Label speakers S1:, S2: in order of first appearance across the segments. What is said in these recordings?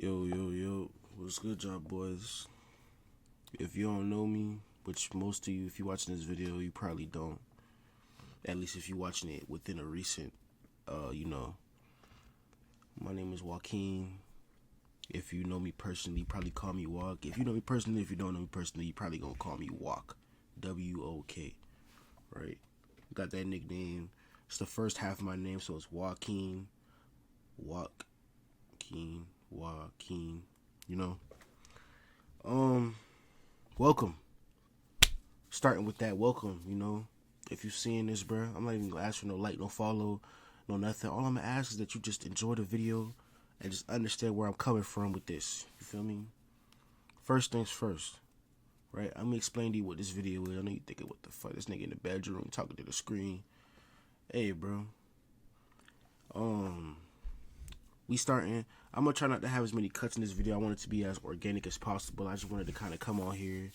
S1: Yo, what's good, y'all boys? If you don't know me, which most of you, if you're watching this video, you probably don't. At least if you're watching it within a recent, my name is Joaquin. If you know me personally, you probably call me Walk. If you know me personally, if you don't know me personally, you probably gonna call me Walk. W-O-K, right? Got that nickname. It's the first half of my name, so it's Joaquin. Joaquin, you know. Welcome. Starting with that, welcome, you know. If you're seeing this, bro, I'm not even gonna ask for no like, no follow, no nothing. All I'm gonna ask is that you just enjoy the video and just understand where I'm coming from with this. You feel me? First things first, right? I'm gonna explain to you what this video is. I know you thinking, what the fuck? This nigga in the bedroom talking to the screen. Hey, bro. We starting. I'm gonna try not to have as many cuts in this video. I want it to be as organic as possible. I just wanted to kind of come on here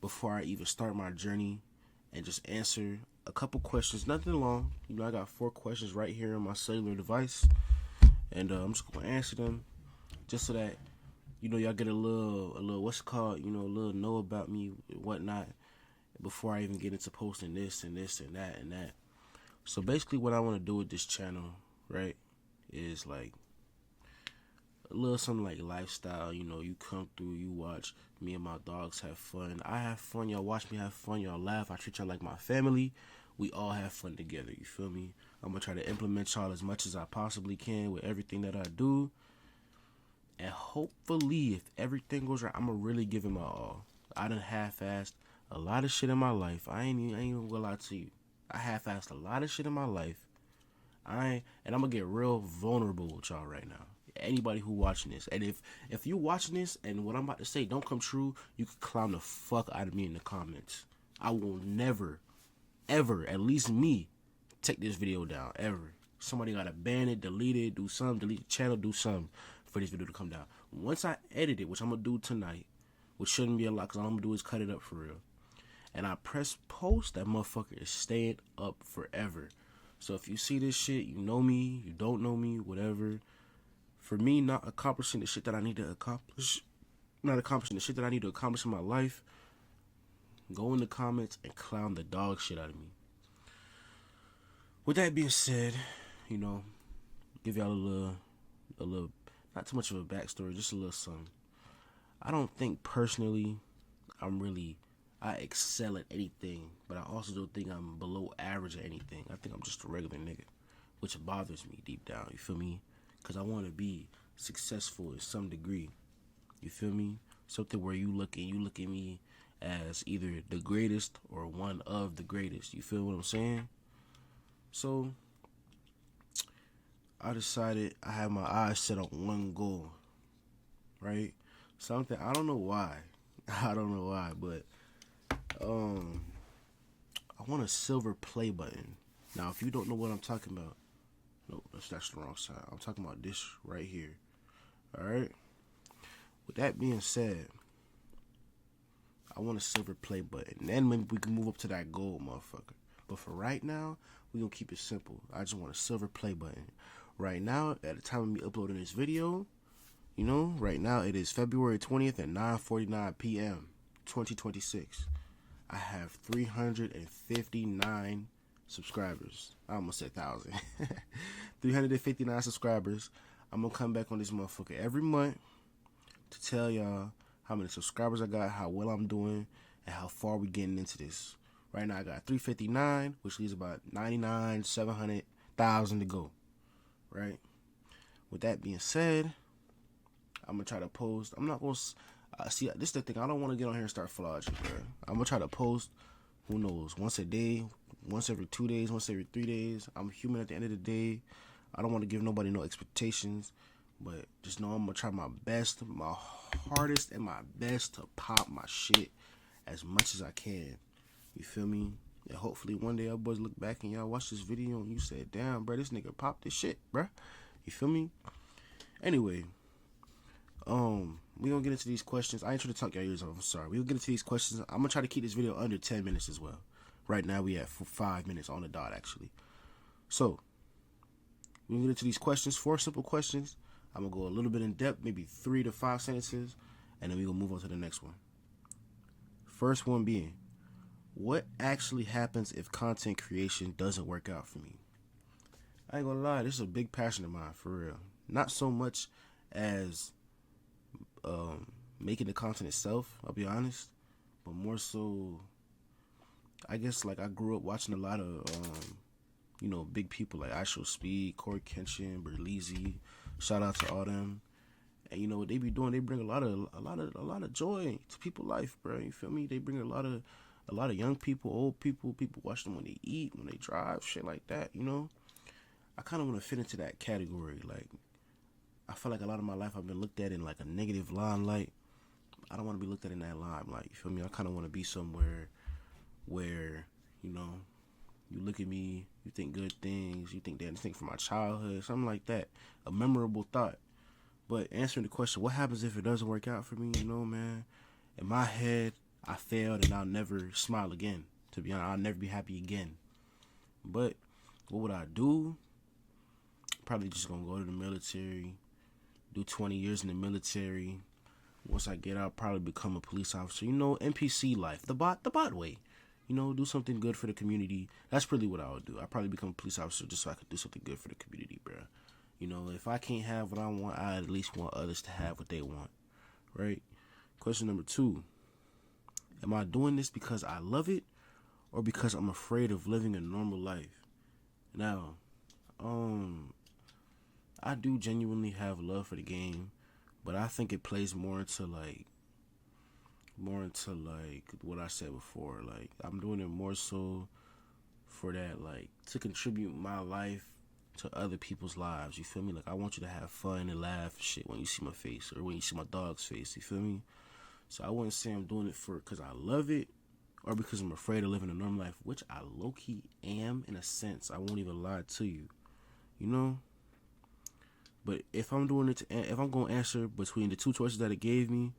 S1: before I even start my journey and just answer a couple questions. Nothing long. You know, I got 4 questions right here on my cellular device, and I'm just gonna answer them just so that y'all get a little what's it called, a little know about me and whatnot before I even get into posting this and this and that and that. So basically, what I want to do with this channel, right, is like a little something like lifestyle. You come through, you watch me and my dogs have fun. I have fun, y'all watch me have fun, y'all laugh. I treat y'all like my family. We all have fun together, you feel me? I'm gonna try to implement y'all as much as I possibly can with everything that I do. And hopefully, if everything goes right, I'm gonna really give it my all. I done half-assed a lot of shit in my life. I ain't even gonna lie to you. I half-assed a lot of shit in my life. And I'm gonna get real vulnerable with y'all right now. Anybody who watching this, and if you watching this and what I'm about to say don't come true, you can clown the fuck out of me in the comments. I will never, ever, at least me, take this video down, ever. Somebody gotta ban it, delete it, do something, delete the channel, do something for this video to come down. Once I edit it, which I'm gonna do tonight, which shouldn't be a lot, because all I'm gonna do is cut it up for real, and I press post, that motherfucker is staying up forever. So if you see this shit, you know me, you don't know me, whatever. For me, not accomplishing the shit that I need to accomplish, not accomplishing the shit that I need to accomplish in my life, go in the comments and clown the dog shit out of me. With that being said, give y'all a little, not too much of a backstory, just a little something. I don't think personally I excel at anything, but I also don't think I'm below average at anything. I think I'm just a regular nigga, which bothers me deep down, you feel me? Because I want to be successful in some degree, you feel me? Something where you look at me as either the greatest or one of the greatest, you feel what I'm saying? So I decided I had my eyes set on one goal, right? Something, I don't know why, but I want a silver play button. Now, if you don't know what I'm talking about, no, that's the wrong side. I'm talking about this right here. Alright? With that being said, I want a silver play button. Then maybe we can move up to that gold, motherfucker. But for right now, we're going to keep it simple. I just want a silver play button. Right now, at the time of me uploading this video, right now it is February 20th at 9:49 p.m. 2026. I have 359 subscribers. I almost said 1,000. 359 subscribers. I'm gonna come back on this motherfucker every month to tell y'all how many subscribers I got, how well I'm doing, and how far we getting into this. Right now I got 359, which leaves about 700,000 to go. Right? With that being said, I'm gonna try to post. I'm not gonna see, this is the thing. I don't want to get on here and start flogging, bro. I'm gonna try to post, who knows, once a day, once every 2 days, once every 3 days. I'm human at the end of the day. I don't want to give nobody no expectations, but just know I'm gonna try my best, my hardest, and my best to pop my shit as much as I can. You feel me? And hopefully one day y'all boys look back and y'all watch this video and you say, damn, bro, this nigga popped this shit, bro. You feel me? Anyway, we gonna get into these questions. I ain't trying to talk your ears off. I'm sorry. We gonna get into these questions. I'm gonna try to keep this video under 10 minutes as well. Right now we at 5 minutes on the dot, actually. So we gonna get into these questions. 4 simple questions. I'm gonna go a little bit in depth, maybe 3 to 5 sentences, and then we gonna move on to the next one. First one being, what actually happens if content creation doesn't work out for me? I ain't gonna lie, this is a big passion of mine, for real. Not so much as making the content itself, I'll be honest, but more so, I guess, like, I grew up watching a lot of big people like IShowSpeed, Corey Kenshin, Berleezy. Shout out to all them. And what they be doing, they bring a lot of joy to people's life, bro. You feel me? They bring a lot of young people, old people watch them when they eat, when they drive, shit like that. I kind of want to fit into that category. Like, I feel like a lot of my life I've been looked at in like a negative limelight. I don't want to be looked at in that limelight. You feel me? I kind of want to be somewhere where you look at me, you think good things, you think from my childhood, something like that. A memorable thought. But answering the question, what happens if it doesn't work out for me? Man, in my head, I failed and I'll never smile again. To be honest, I'll never be happy again. But what would I do? Probably just gonna go to the military, do 20 years in the military. Once I get out, probably become a police officer. NPC life, the bot way. Do something good for the community. That's really what I would do. I'd probably become a police officer just so I could do something good for the community, bro. If I can't have what I want, I at least want others to have what they want, right? Question number 2. Am I doing this because I love it or because I'm afraid of living a normal life? Now, I do genuinely have love for the game, but I think it plays more into what I said before. Like, I'm doing it more so for that, like, to contribute my life to other people's lives. You feel me? Like, I want you to have fun and laugh and shit when you see my face or when you see my dog's face. You feel me? So I wouldn't say I'm doing it because I love it or because I'm afraid of living a normal life, which I low-key am in a sense. I won't even lie to you. But if I'm doing it, if I'm going to answer between the two choices that it gave me,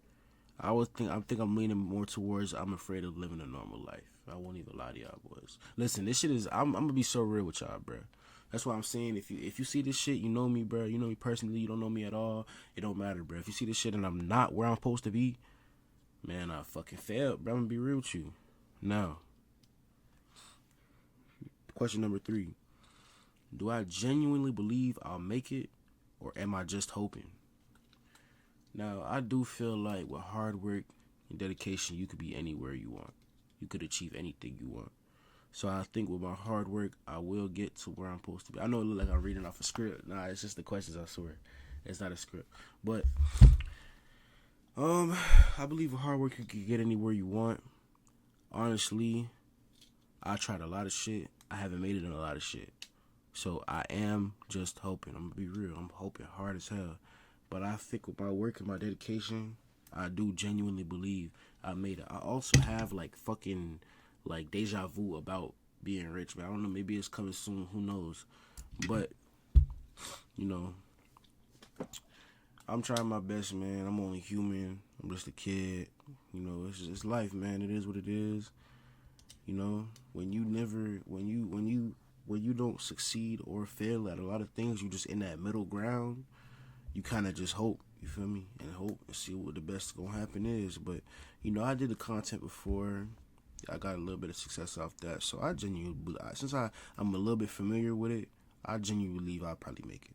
S1: I think I'm leaning more towards I'm afraid of living a normal life. I won't even lie to y'all boys. Listen, this shit is, I'm gonna be so real with y'all, bro. That's why I'm saying, if you see this shit, you know me, bro. You know me personally. You don't know me at all. It don't matter, bro. If you see this shit and I'm not where I'm supposed to be, man, I fucking failed, bro. I'm gonna be real with you. Now, question number 3. Do I genuinely believe I'll make it, or am I just hoping? Now, I do feel like with hard work and dedication, you could be anywhere you want. You could achieve anything you want. So I think with my hard work, I will get to where I'm supposed to be. I know it looks like I'm reading off a script. Nah, it's just the questions, I swear. It's not a script. But, I believe with hard work, you can get anywhere you want. Honestly, I tried a lot of shit. I haven't made it in a lot of shit. So I am just hoping. I'm going to be real. I'm hoping hard as hell. But I think with my work and my dedication, I do genuinely believe I made it. I also have fucking deja vu about being rich, man. I don't know, maybe it's coming soon, who knows. But, I'm trying my best, man. I'm only human. I'm just a kid. It's life, man. It is what it is. When you don't succeed or fail at a lot of things, you just in that middle ground. You kind of just hope, you feel me, and hope and see what the best gonna happen is. But I did the content before. I got a little bit of success off that, so I genuinely, since I'm a little bit familiar with it, I genuinely believe I'll probably make it.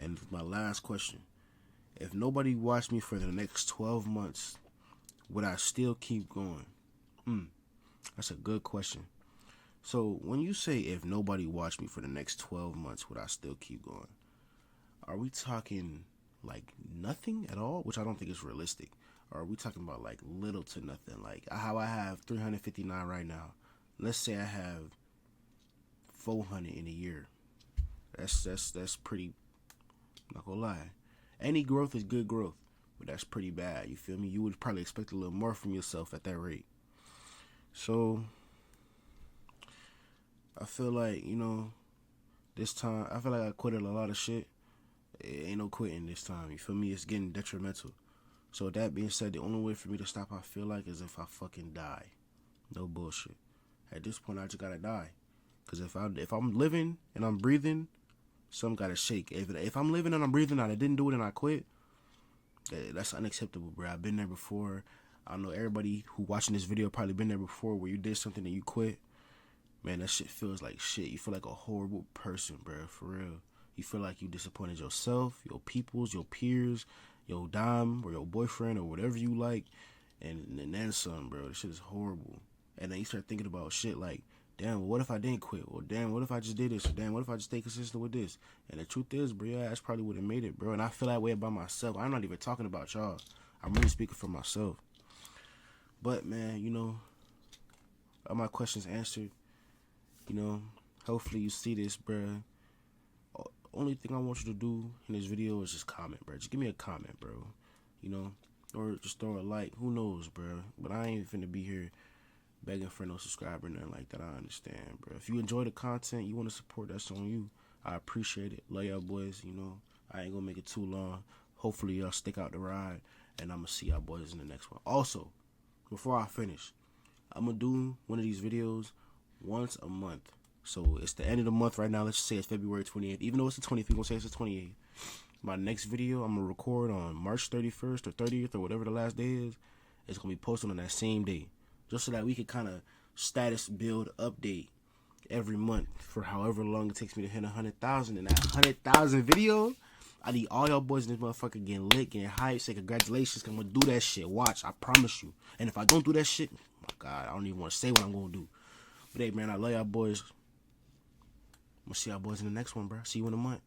S1: And my last question: if nobody watched me for the next 12 months, would I still keep going? That's a good question. So when you say if nobody watched me for the next 12 months, would I still keep going? Are we talking nothing at all, which I don't think is realistic? Or are we talking about little to nothing? Like how I have 359 right now. Let's say I have 400 in a year. That's pretty, not gonna lie. Any growth is good growth, but that's pretty bad. You feel me? You would probably expect a little more from yourself at that rate. So I feel like, this time, I feel like I quitted a lot of shit. It ain't no quitting this time. You feel me? It's getting detrimental. So with that being said, the only way for me to stop, I feel like, is if I fucking die. No bullshit. At this point, I just gotta die. Because if I'm living and I'm breathing, Some gotta shake. If I'm living and I'm breathing and I didn't do it and I quit, that's unacceptable, bro. I've been there before. I know everybody who watching this video probably been there before, where you did something and you quit. Man, that shit feels like shit. You feel like a horrible person, bro. For real. You feel like you disappointed yourself, your peoples, your peers, your dime, or your boyfriend, or whatever you like. And then some, bro. This shit is horrible. And then you start thinking about shit like, damn, well, what if I didn't quit? Or damn, what if I just did this? Or damn, what if I just stay consistent with this? And the truth is, bro, yeah, that's probably what made it, bro. And I feel that way about myself. I'm not even talking about y'all. I'm really speaking for myself. But, man, you know, all my questions answered. You know, hopefully you see this, bro. Only thing I want you to do in this video is just comment, bro. Just give me a comment, bro. You know, or just throw a like. Who knows, bro? But I ain't finna be here begging for no subscriber or nothing like that. I understand, bro. If you enjoy the content, you want to support, that's on you. I appreciate it. Love y'all boys, you know. I ain't gonna make it too long. Hopefully y'all stick out the ride, and I'm gonna see y'all boys in the next one. Also, before I finish, I'm gonna do one of these videos once a month. So it's the end of the month right now. Let's just say it's February 28th. Even though it's the 20th, we're gonna say it's the 28th. My next video I'm gonna record on March 31st or 30th or whatever the last day is. It's gonna be posted on that same day, just so that we can kind of status build update every month for however long it takes me to hit 100,000. And that 100,000 video, I need all y'all boys in this motherfucker getting lit, getting hyped, say congratulations. I'm gonna do that shit. Watch, I promise you. And if I don't do that shit, oh my God, I don't even want to say what I'm gonna do. But hey, man, I love y'all boys. I'm gonna see y'all boys in the next one, bro. See you in a month.